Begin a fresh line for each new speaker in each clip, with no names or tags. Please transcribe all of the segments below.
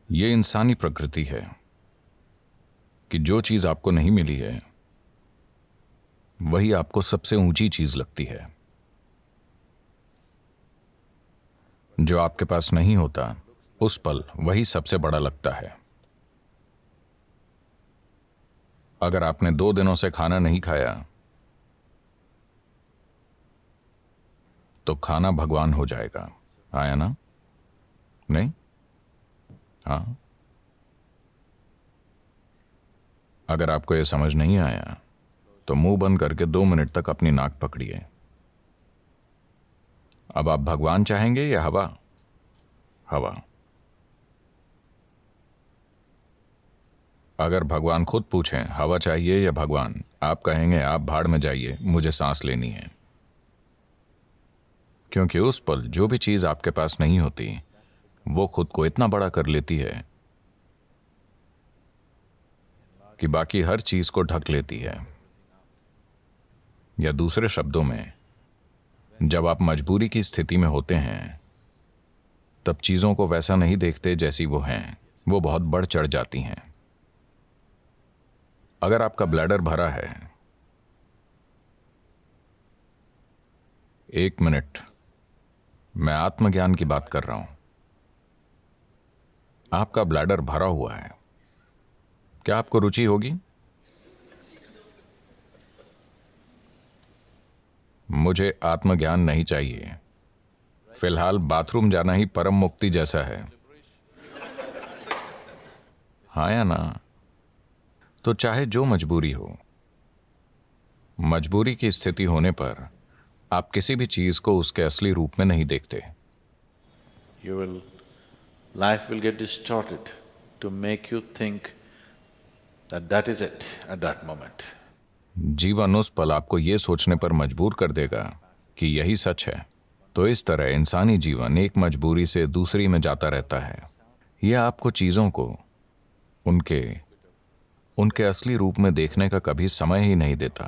ये इंसानी प्रकृति है कि जो चीज आपको नहीं मिली है वही आपको सबसे ऊंची चीज लगती है। जो आपके पास नहीं होता उस पल वही सबसे बड़ा लगता है। अगर आपने 2 दिनों से खाना नहीं खाया तो खाना भगवान हो जाएगा। आया ना? नहीं? हाँ। अगर आपको यह समझ नहीं आया तो मुंह बंद करके 2 मिनट तक अपनी नाक पकड़िए। अब आप भगवान चाहेंगे या हवा? हवा। अगर भगवान खुद पूछें हवा चाहिए या भगवान, आप कहेंगे आप भाड़ में जाइए, मुझे सांस लेनी है। क्योंकि उस पल जो भी चीज आपके पास नहीं होती वो खुद को इतना बड़ा कर लेती है कि बाकी हर चीज को ढक लेती है। या दूसरे शब्दों में, जब आप मजबूरी की स्थिति में होते हैं तब चीजों को वैसा नहीं देखते जैसी वो हैं, वो बहुत बढ़ चढ़ जाती हैं। अगर आपका ब्लैडर भरा है, 1 मिनट, मैं आत्मज्ञान की बात कर रहा हूं। आपका ब्लैडर भरा हुआ है, क्या आपको रुचि होगी? मुझे आत्मज्ञान नहीं चाहिए। फिलहाल बाथरूम जाना ही परम मुक्ति जैसा है। हाँ या ना? तो चाहे जो मजबूरी हो, मजबूरी की स्थिति होने पर आप किसी भी चीज को उसके असली रूप में नहीं देखते।
Life will get distorted to make you think that that is it at that moment.
जीवन उस पल आपको ये सोचने पर मजबूर कर देगा कि यही सच है। तो इस तरह इंसानी जीवन एक मजबूरी से दूसरी में जाता रहता है। यह आपको चीजों को उनके असली रूप में देखने का कभी समय ही नहीं देता।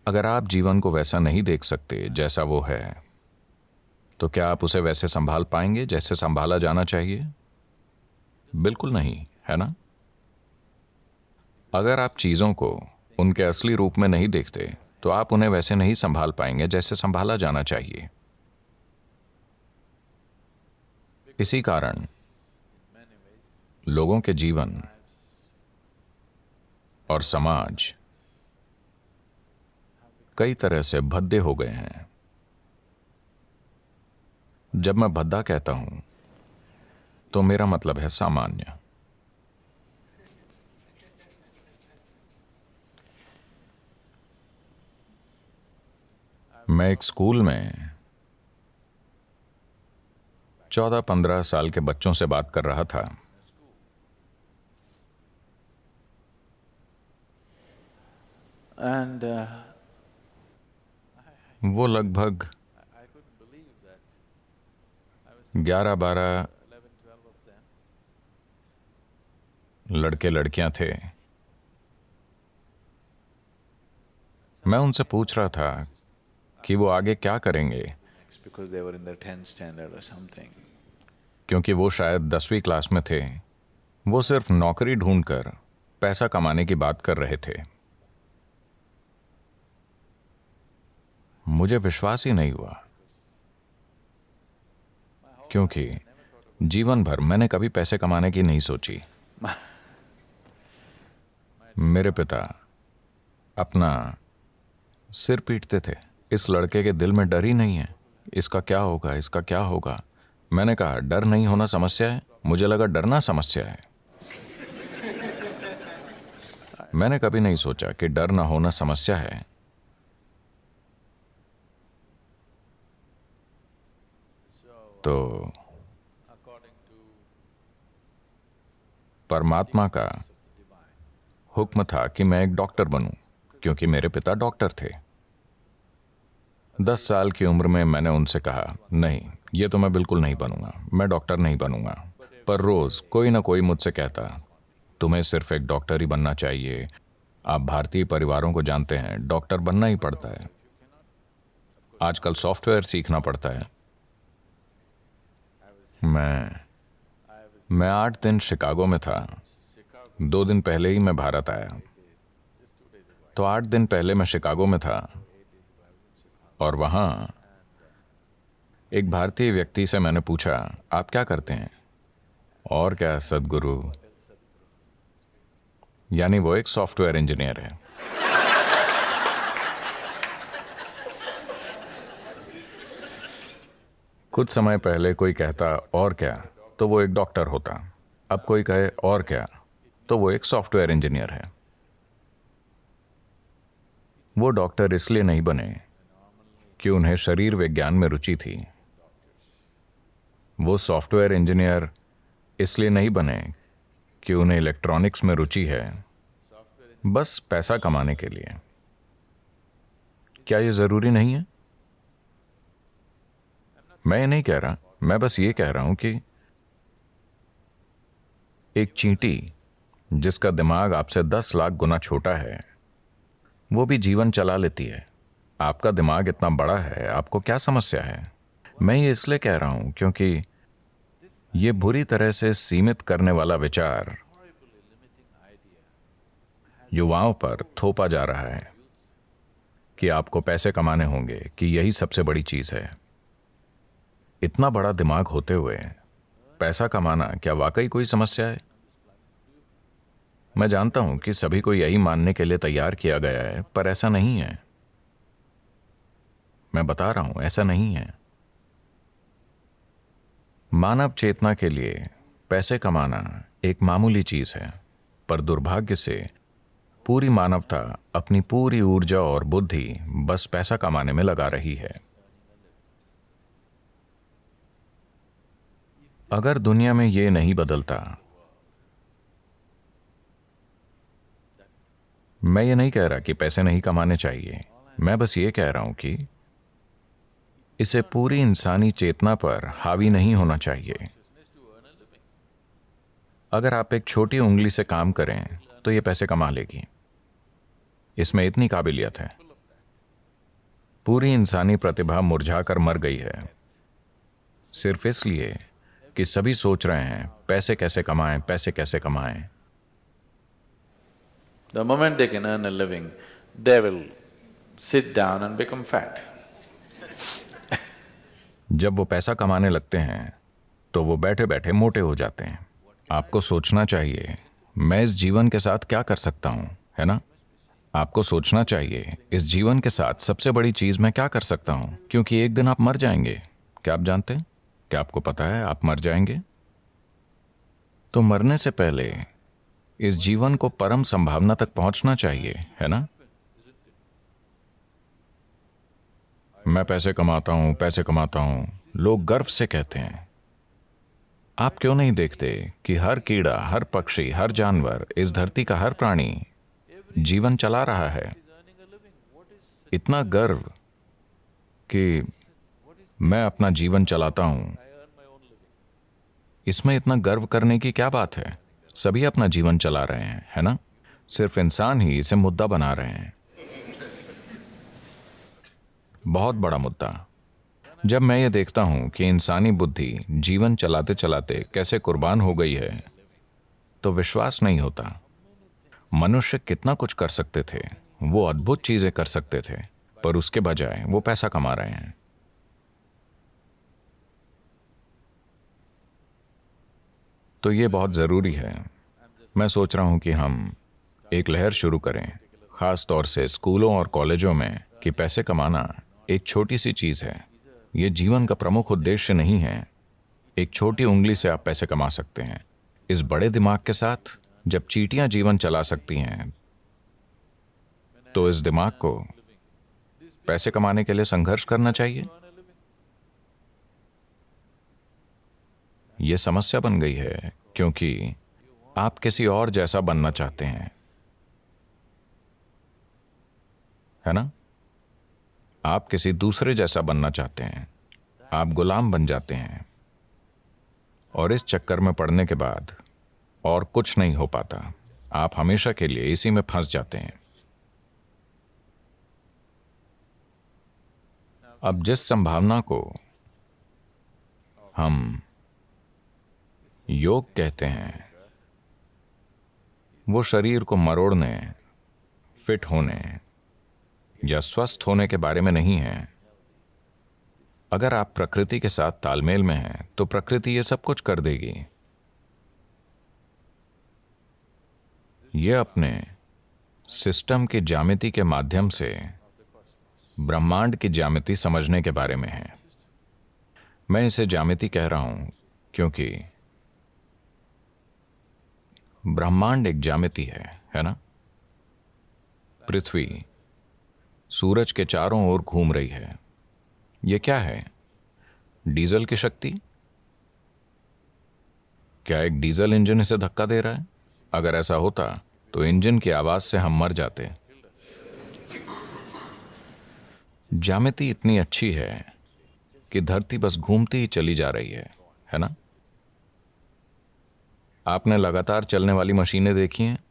अगर आप जीवन को वैसा नहीं देख सकते जैसा वो है, तो क्या आप उसे वैसे संभाल पाएंगे जैसे संभाला जाना चाहिए? बिल्कुल नहीं, है ना? अगर आप चीजों को उनके असली रूप में नहीं देखते तो आप उन्हें वैसे नहीं संभाल पाएंगे जैसे संभाला जाना चाहिए। इसी कारण लोगों के जीवन और समाज कई तरह से भद्दे हो गए हैं। जब मैं भद्दा कहता हूं तो मेरा मतलब है सामान्य। मैं एक स्कूल में 14-15 साल के बच्चों से बात कर रहा था।
And
वो लगभग 11-12 लड़के लड़कियां थे। मैं उनसे पूछ रहा था कि वो आगे क्या करेंगे,
because they were in the 10th standard or something.
क्योंकि वो शायद 10वीं क्लास में थे। वो सिर्फ नौकरी ढूंढकर पैसा कमाने की बात कर रहे थे। मुझे विश्वास ही नहीं हुआ, क्योंकि जीवन भर मैंने कभी पैसे कमाने की नहीं सोची। मेरे पिता अपना सिर पीटते थे, इस लड़के के दिल में डर ही नहीं है, इसका क्या होगा, इसका क्या होगा। मैंने कहा डर नहीं होना समस्या है? मुझे लगा डरना समस्या है। मैंने कभी नहीं सोचा कि डर ना होना समस्या है। तो परमात्मा का हुक्म था कि मैं एक डॉक्टर बनूं, क्योंकि मेरे पिता डॉक्टर थे। 10 साल की उम्र में मैंने उनसे कहा नहीं, ये तो मैं बिल्कुल नहीं बनूंगा, मैं डॉक्टर नहीं बनूंगा। पर रोज कोई ना कोई मुझसे कहता तुम्हें सिर्फ एक डॉक्टर ही बनना चाहिए। आप भारतीय परिवारों को जानते हैं, डॉक्टर बनना ही पड़ता है। आजकल सॉफ्टवेयर सीखना पड़ता है। मैं मैं 8 दिन शिकागो में था। 2 दिन पहले ही मैं भारत आया। तो 8 दिन पहले मैं शिकागो में था और वहां एक भारतीय व्यक्ति से मैंने पूछा, आप क्या करते हैं? और क्या सदगुरु, यानी वो एक सॉफ्टवेयर इंजीनियर है। कुछ समय पहले कोई कहता और क्या, तो वो एक डॉक्टर होता। अब कोई कहे और क्या, तो वो एक सॉफ्टवेयर इंजीनियर है। वो डॉक्टर इसलिए नहीं बने कि उन्हें शरीर विज्ञान में रुचि थी। वो सॉफ्टवेयर इंजीनियर इसलिए नहीं बने कि उन्हें इलेक्ट्रॉनिक्स में रुचि है, बस पैसा कमाने के लिए। क्या ये जरूरी नहीं है? मैं ये नहीं कह रहा, मैं बस ये कह रहा हूं कि एक चींटी जिसका दिमाग आपसे 10 लाख गुना छोटा है, वो भी जीवन चला लेती है। आपका दिमाग इतना बड़ा है, आपको क्या समस्या है? मैं ये इसलिए कह रहा हूं क्योंकि ये बुरी तरह से सीमित करने वाला विचार युवाओं पर थोपा जा रहा है कि आपको पैसे कमाने होंगे, कि यही सबसे बड़ी चीज है। इतना बड़ा दिमाग होते हुए पैसा कमाना क्या वाकई कोई समस्या है? मैं जानता हूं कि सभी को यही मानने के लिए तैयार किया गया है, पर ऐसा नहीं है। मैं बता रहा हूं, ऐसा नहीं है। मानव चेतना के लिए पैसे कमाना एक मामूली चीज है, पर दुर्भाग्य से पूरी मानवता अपनी पूरी ऊर्जा और बुद्धि बस पैसा कमाने में लगा रही है। अगर दुनिया में ये नहीं बदलता, मैं ये नहीं कह रहा कि पैसे नहीं कमाने चाहिए, मैं बस ये कह रहा हूं कि इसे पूरी इंसानी चेतना पर हावी नहीं होना चाहिए। अगर आप एक छोटी उंगली से काम करें तो ये पैसे कमा लेगी, इसमें इतनी काबिलियत है। पूरी इंसानी प्रतिभा मुरझाकर मर गई है, सिर्फ इसलिए कि सभी सोच रहे हैं पैसे कैसे कमाएं, पैसे कैसे कमाएं।
The moment they can earn a living, they will sit down and become fat.
जब वो पैसा कमाने लगते हैं तो वो बैठे बैठे मोटे हो जाते हैं। आपको सोचना चाहिए, मैं इस जीवन के साथ क्या कर सकता हूं, है ना? आपको सोचना चाहिए, इस जीवन के साथ सबसे बड़ी चीज मैं क्या कर सकता हूं, क्योंकि एक दिन आप मर जाएंगे। क्या आप जानते हैं? क्या आपको पता है आप मर जाएंगे? तो मरने से पहले इस जीवन को परम संभावना तक पहुंचना चाहिए, है ना? मैं पैसे कमाता हूं, पैसे कमाता हूं, लोग गर्व से कहते हैं। आप क्यों नहीं देखते कि हर कीड़ा, हर पक्षी, हर जानवर, इस धरती का हर प्राणी जीवन चला रहा है? इतना गर्व कि मैं अपना जीवन चलाता हूं, इसमें इतना गर्व करने की क्या बात है? सभी अपना जीवन चला रहे हैं, है ना? सिर्फ इंसान ही इसे मुद्दा बना रहे हैं। बहुत बड़ा मुद्दा। जब मैं ये देखता हूं कि इंसानी बुद्धि जीवन चलाते चलाते कैसे कुर्बान हो गई है, तो विश्वास नहीं होता। मनुष्य कितना कुछ कर सकते थे, वो अद्भुत चीजें कर सकते थे, पर उसके बजाय वो पैसा कमा रहे हैं। तो ये बहुत जरूरी है। मैं सोच रहा हूं कि हम एक लहर शुरू करें, खास तौर से स्कूलों और कॉलेजों में, कि पैसे कमाना एक छोटी सी चीज है। ये जीवन का प्रमुख उद्देश्य नहीं है। एक छोटी उंगली से आप पैसे कमा सकते हैं। इस बड़े दिमाग के साथ जब चींटियां जीवन चला सकती हैं, तो इस दिमाग को पैसे कमाने के लिए संघर्ष करना चाहिए। यह समस्या बन गई है क्योंकि आप किसी और जैसा बनना चाहते हैं, है ना? आप किसी दूसरे जैसा बनना चाहते हैं। आप गुलाम बन जाते हैं और इस चक्कर में पड़ने के बाद और कुछ नहीं हो पाता। आप हमेशा के लिए इसी में फंस जाते हैं। अब जिस संभावना को हम योग कहते हैं वो शरीर को मरोड़ने, फिट होने या स्वस्थ होने के बारे में नहीं है। अगर आप प्रकृति के साथ तालमेल में हैं तो प्रकृति ये सब कुछ कर देगी। ये अपने सिस्टम की ज्यामिति के माध्यम से ब्रह्मांड की ज्यामिति समझने के बारे में है। मैं इसे ज्यामिति कह रहा हूं क्योंकि ब्रह्मांड एक ज्यामिति है ना? पृथ्वी सूरज के चारों ओर घूम रही है। यह क्या है? डीजल की शक्ति? क्या एक डीजल इंजन इसे धक्का दे रहा है? अगर ऐसा होता तो इंजन की आवाज से हम मर जाते। ज्यामिति इतनी अच्छी है कि धरती बस घूमती ही चली जा रही है ना? आपने लगातार चलने वाली मशीनें देखी हैं?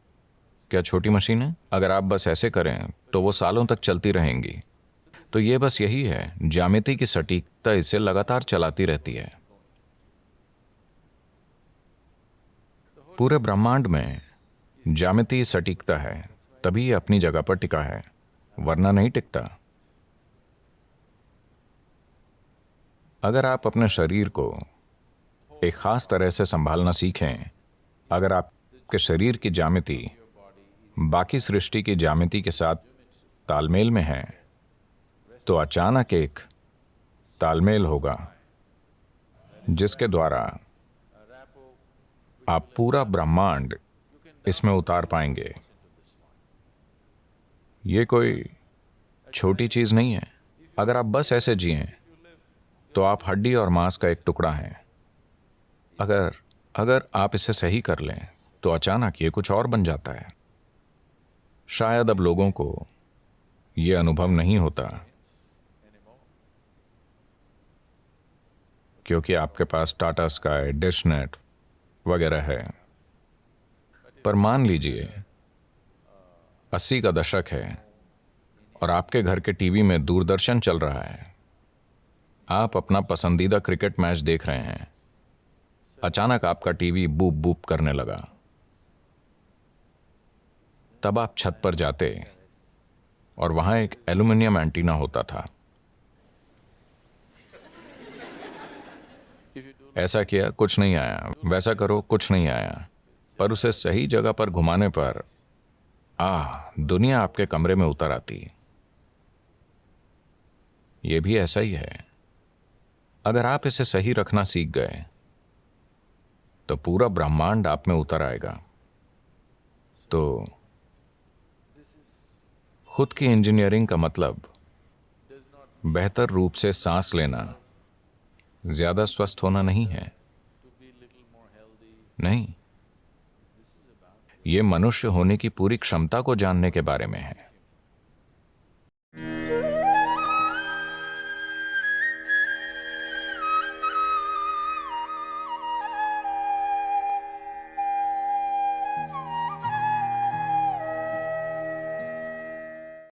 क्या छोटी मशीनें? अगर आप बस ऐसे करें तो वो सालों तक चलती रहेंगी। तो ये बस यही है, ज्यामिति की सटीकता इसे लगातार चलाती रहती है। पूरे ब्रह्मांड में ज्यामिति सटीकता है, तभी ये अपनी जगह पर टिका है, वरना नहीं टिकता। अगर आप अपने शरीर को एक खास तरह से संभालना सीखें, अगर आपके शरीर की ज्यामिति बाकी सृष्टि की ज्यामिति के साथ तालमेल में है, तो अचानक एक तालमेल होगा जिसके द्वारा आप पूरा ब्रह्मांड इसमें उतार पाएंगे। ये कोई छोटी चीज नहीं है। अगर आप बस ऐसे जिएं तो आप हड्डी और मांस का एक टुकड़ा हैं। अगर आप इसे सही कर लें तो अचानक ये कुछ और बन जाता है। शायद अब लोगों को ये अनुभव नहीं होता क्योंकि आपके पास टाटा स्काई, डिश नेट वगैरह है। पर मान लीजिए 80 का दशक है और आपके घर के टीवी में दूरदर्शन चल रहा है। आप अपना पसंदीदा क्रिकेट मैच देख रहे हैं। अचानक आपका टीवी बूप बूप करने लगा। तब आप छत पर जाते और वहां एक एल्युमिनियम एंटीना होता था। ऐसा किया, कुछ नहीं आया। वैसा करो, कुछ नहीं आया। पर उसे सही जगह पर घुमाने पर दुनिया आपके कमरे में उतर आती। यह भी ऐसा ही है। अगर आप इसे सही रखना सीख गए तो पूरा ब्रह्मांड आप में उतर आएगा। तो खुद की इंजीनियरिंग का मतलब बेहतर रूप से सांस लेना, ज्यादा स्वस्थ होना नहीं है। नहीं, ये मनुष्य होने की पूरी क्षमता को जानने के बारे में है।